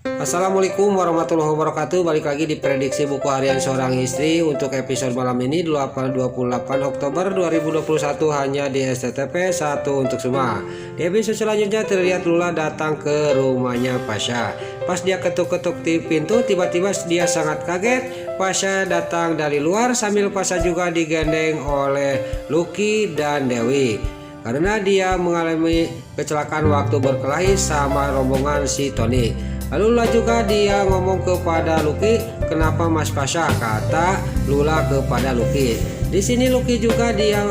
Assalamualaikum warahmatullahi wabarakatuh. Balik lagi di prediksi buku harian seorang istri untuk episode malam ini 28 Oktober 2021 hanya di STTP 1 untuk semua. Di episode selanjutnya terlihat Lula datang ke rumahnya Pasha. Pas dia ketuk-ketuk di pintu, tiba-tiba dia sangat kaget. Pasha datang dari luar sambil Pasha juga digendeng oleh Lucky dan Dewi karena dia mengalami kecelakaan waktu berkelahi sama rombongan si Tony. Lalu Lula juga dia ngomong kepada Lucky, "Kenapa Mas Pasha?" kata Lula kepada Lucky. Di sini Lucky juga dia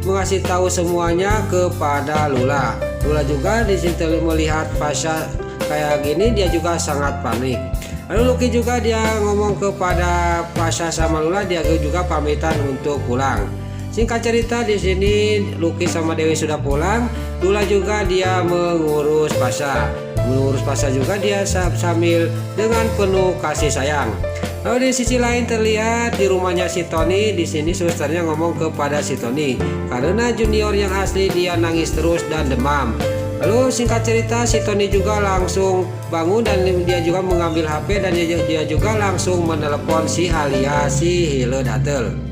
mengasih tahu semuanya kepada Lula. Lula juga di sini melihat Pasha kayak gini, dia juga sangat panik. Lalu Lucky juga dia ngomong kepada Pasha sama Lula, dia juga pamitan untuk pulang. Singkat cerita di sini Lucky sama Dewi sudah pulang. Lula juga dia mengurus Pasha juga dia sambil dengan penuh kasih sayang. Lalu di sisi lain terlihat di rumahnya si Tony. Di sini susternya ngomong kepada si Tony karena junior yang asli dia nangis terus dan demam. Lalu singkat cerita si Tony juga langsung bangun dan dia juga mengambil HP dan dia juga langsung menelepon si Alia si Hile Datel.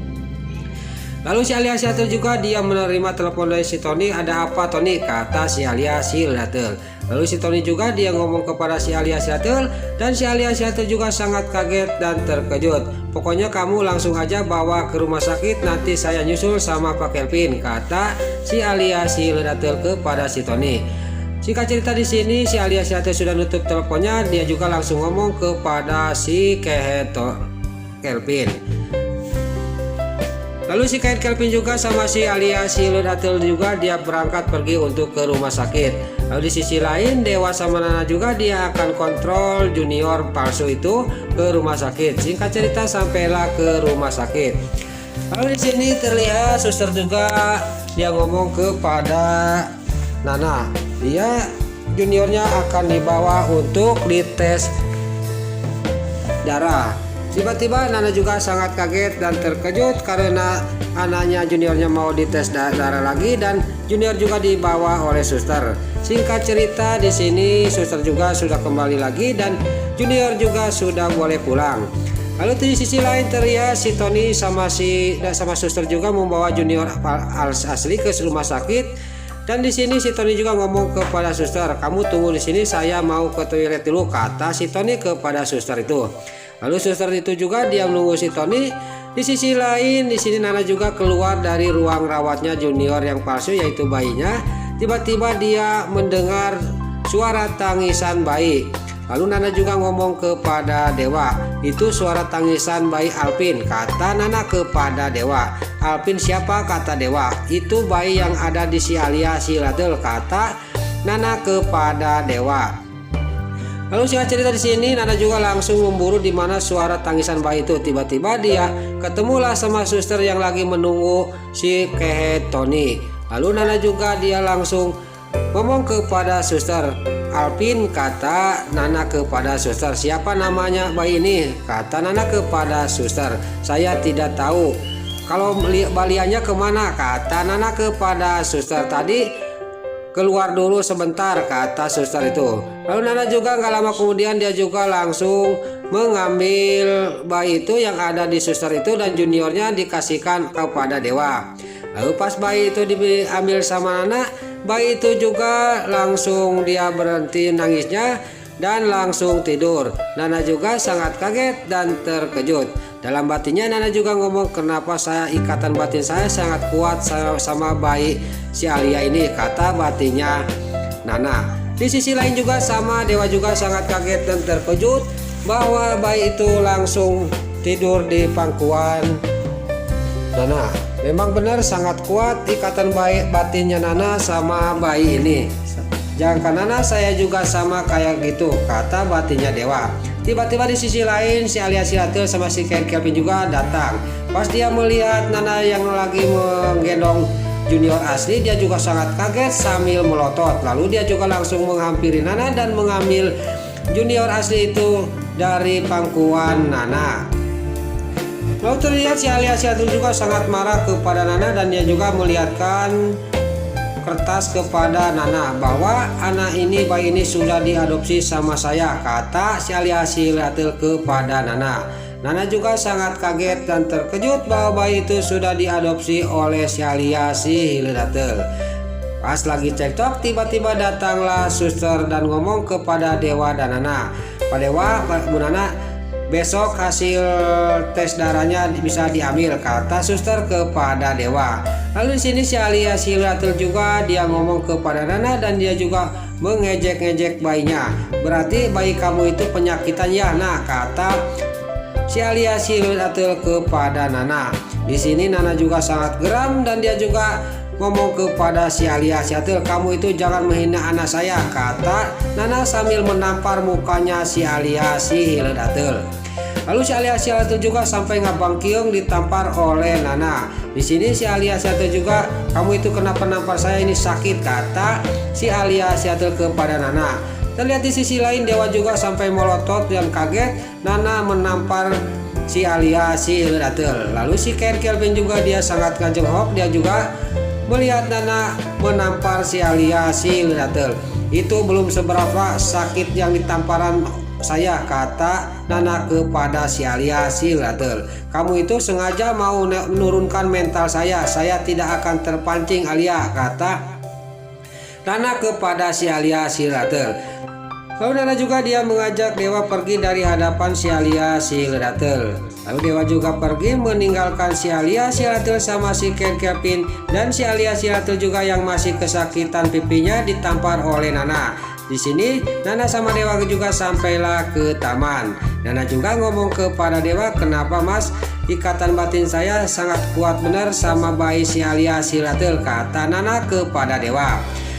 Lalu si Alia si Datel juga dia menerima telepon dari si Tony. "Ada apa Tony?" kata si Alia si Datel. Lalu si Tony juga dia ngomong kepada si Alia si Datel dan si Alia si Datel juga sangat kaget dan terkejut. "Pokoknya kamu langsung aja bawa ke rumah sakit, nanti saya nyusul sama Pak Kelvin," kata si Alia si Datel kepada si Tony. Singkat cerita di sini si Alia si Datel sudah nutup teleponnya, dia juga langsung ngomong kepada si Kelvin. Lalu si Kelvin juga sama si Alia si Datel juga dia berangkat pergi untuk ke rumah sakit. Lalu di sisi lain Dewa sama Nana juga dia akan kontrol junior palsu itu ke rumah sakit. Singkat cerita sampailah ke rumah sakit. Lalu di sini terlihat suster juga dia ngomong kepada Nana, dia juniornya akan dibawa untuk dites darah. Tiba-tiba Nana juga sangat kaget dan terkejut karena anaknya juniornya mau dites darah lagi dan junior juga dibawa oleh suster. Singkat cerita di sini suster juga sudah kembali lagi dan junior juga sudah boleh pulang. Lalu di sisi lain terlihat si Tony sama suster juga membawa junior asli ke rumah sakit. Dan di sini si Tony juga ngomong kepada suster, "Kamu tunggu di sini, saya mau ke toilet dulu," kata si Tony kepada suster itu. Lalu suster itu juga dia menunggu si Tony. Di sisi lain di sini Nana juga keluar dari ruang rawatnya junior yang palsu yaitu bayinya. Tiba-tiba dia mendengar suara tangisan bayi. Lalu Nana juga ngomong kepada Dewa, "Itu suara tangisan bayi Alvin," kata Nana kepada Dewa. "Alvin siapa?" kata Dewa. "Itu bayi yang ada di si Alia si Datel," kata Nana kepada Dewa. Lalu singkat cerita di sini Nana juga langsung memburu di mana suara tangisan bayi itu. Tiba-tiba dia ketemulah sama suster yang lagi menunggu si Tony. Lalu Nana juga dia langsung ngomong kepada suster, "Alvin," kata Nana kepada suster. "Siapa namanya bayi ini?" kata Nana kepada suster. "Saya tidak tahu." "Kalau baliannya kemana?" kata Nana kepada suster. "Tadi keluar dulu sebentar," kata suster itu. Lalu Nana juga nggak lama kemudian dia juga langsung mengambil bayi itu yang ada di suster itu dan juniornya dikasihkan kepada Dewa. Lalu pas bayi itu diambil sama Nana, bayi itu juga langsung dia berhenti nangisnya dan langsung tidur. Nana juga sangat kaget dan terkejut. Dalam batinnya Nana juga ngomong, "Kenapa ikatan batin saya sangat kuat sama bayi si Alia ini," kata batinnya Nana. Di sisi lain juga sama Dewa juga sangat kaget dan terkejut bahwa bayi itu langsung tidur di pangkuan Nana. Memang benar sangat kuat ikatan batinnya Nana sama bayi ini. "Jangan Nana, saya juga sama kayak gitu," kata batinnya Dewa. Tiba-tiba di sisi lain si Alia si Datel sama si Kelvin juga datang. Pas dia melihat Nana yang lagi menggendong junior asli, dia juga sangat kaget sambil melotot. Lalu dia juga langsung menghampiri Nana dan mengambil junior asli itu dari pangkuan Nana. Lalu terlihat si Alia si Datel juga sangat marah kepada Nana dan dia juga melihatkan kertas kepada Nana bahwa anak ini, bayi ini sudah diadopsi sama saya, kata si alias si Lirateul kepada Nana. Nana juga sangat kaget dan terkejut bahwa bayi itu sudah diadopsi oleh si alias si Lirateul. Pas lagi cekcok, tiba-tiba datanglah suster dan ngomong kepada Dewa dan Nana, Pak Dewa, Bu Nana, besok hasil tes darahnya bisa diambil, kata suster kepada Dewa. Lalu di sini si alias si Lirateul juga dia ngomong kepada Nana dan dia juga mengejek-ngejek bayinya. Berarti bayi kamu itu penyakitan ya, nah, kata si alias si Lirateul kepada Nana. Di sini Nana juga sangat geram dan dia juga ngomong kepada si alias si Lirateul, kamu itu jangan menghina anak saya, kata Nana sambil menampar mukanya si alias si Lirateul. Lalu si alias si Lirateul juga sampai ngabang kiung ditampar oleh Nana. Di sini si alias si Lirateul juga, kamu itu kenapa nampar saya, ini sakit, kata si alias si Lirateul kepada Nana. Terlihat di sisi lain Dewa juga sampai melotot dan kaget Nana menampar si alias si Lirateul. Lalu si Ken Kelvin juga dia sangat ngajenghok, dia juga melihat Nana menampar si alias si Lirateul. Itu belum seberapa sakit yang ditamparan saya, kata Nana kepada si alias si Lirateul. Kamu itu sengaja mau menurunkan mental saya tidak akan terpancing Alia, kata Nana kepada si alias si Lirateul. Lalu Nana juga dia mengajak Dewa pergi dari hadapan si alias si Lirateul. Lalu Dewa juga pergi meninggalkan si alias si Lirateul sama si Ken Kelvin, dan si alias si Lirateul juga yang masih kesakitan pipinya ditampar oleh Nana. Di sini Nana sama Dewa juga sampailah ke taman. Nana juga ngomong kepada Dewa, kenapa mas, ikatan batin saya sangat kuat benar sama bayi si alias si Lirateul, kata Nana kepada Dewa.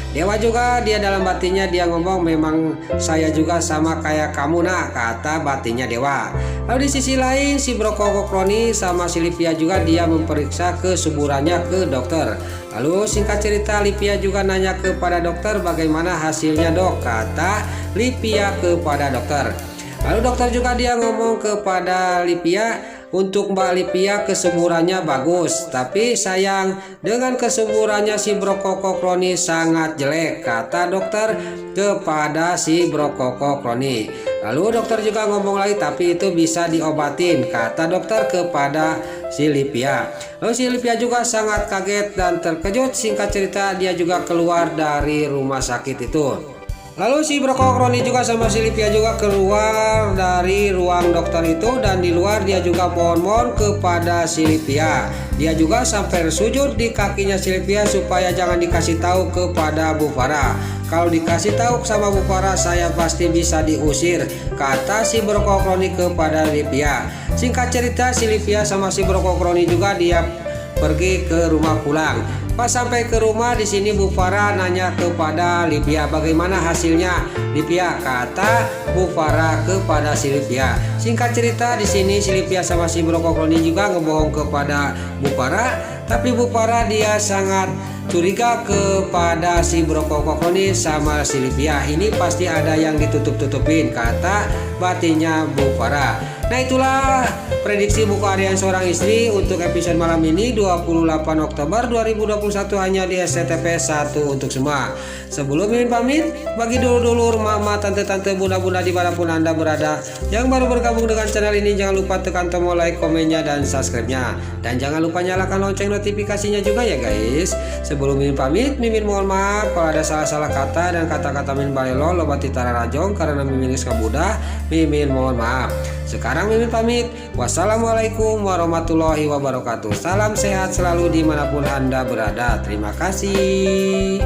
Dewa juga dia dalam batinnya dia ngomong, memang saya juga sama kayak kamu nak, kata batinnya Dewa. Lalu di sisi lain si Brokokokroni sama si Lipia juga dia memeriksa kesuburannya ke dokter. Lalu singkat cerita Lipia juga nanya kepada dokter, bagaimana hasilnya dok, kata Lipia kepada dokter. Lalu dokter juga dia ngomong kepada Lipia, untuk Mbak Lipia kesuburannya bagus, tapi sayang dengan kesuburannya si Brokokokroni sangat jelek, kata dokter kepada si Brokokokroni. Lalu dokter juga ngomong lagi, tapi itu bisa diobatin, kata dokter kepada si Lipia. Lalu si Lipia juga sangat kaget dan terkejut. Singkat cerita dia juga keluar dari rumah sakit itu. Lalu si Brokokokroni juga sama si Lipia juga keluar dari ruang dokter itu, dan di luar dia juga mohon-mohon kepada si Lipia. Dia juga sampai sujud di kakinya si Lipia supaya jangan dikasih tahu kepada Bu Farah. Kalau dikasih tahu sama Bu Farah saya pasti bisa diusir, kata si Brokokokroni kepada Lipia. Singkat cerita si Lipia sama si Brokokokroni juga dia pergi ke rumah pulang. Pas sampai ke rumah di sini Bu Farah nanya kepada Lipia, bagaimana hasilnya Lipia, kata Bu Farah kepada si Lipia. Singkat cerita di sini si Lipia sama si Brokokokroni juga ngebohong kepada Bu Farah, tapi Bu Farah dia sangat curiga kepada si Brokokokroni sama si Lipia. Ini pasti ada yang ditutup-tutupin, kata batinnya Bu Farah. Nah itulah prediksi buku harian seorang istri untuk episode malam ini 28 Oktober 2021 hanya di SCTP 1 untuk semua. Sebelum Mimin pamit, bagi dulur-dulur, mama, tante-tante, bunda-bunda dimanapun anda berada yang baru bergabung dengan channel ini, jangan lupa tekan tombol like, komennya, dan subscribe-nya. Dan jangan lupa nyalakan lonceng notifikasinya juga ya guys. Sebelum Mimin pamit, Mimin mohon maaf kalau ada salah-salah kata dan kata-kata Mimin balelo loba titara rajong karena Mimin geus kabudah. Mimin mohon maaf. Sekarang Mimin pamit. Wassalamualaikum warahmatullahi wabarakatuh. Salam sehat selalu dimanapun anda berada. Terima kasih.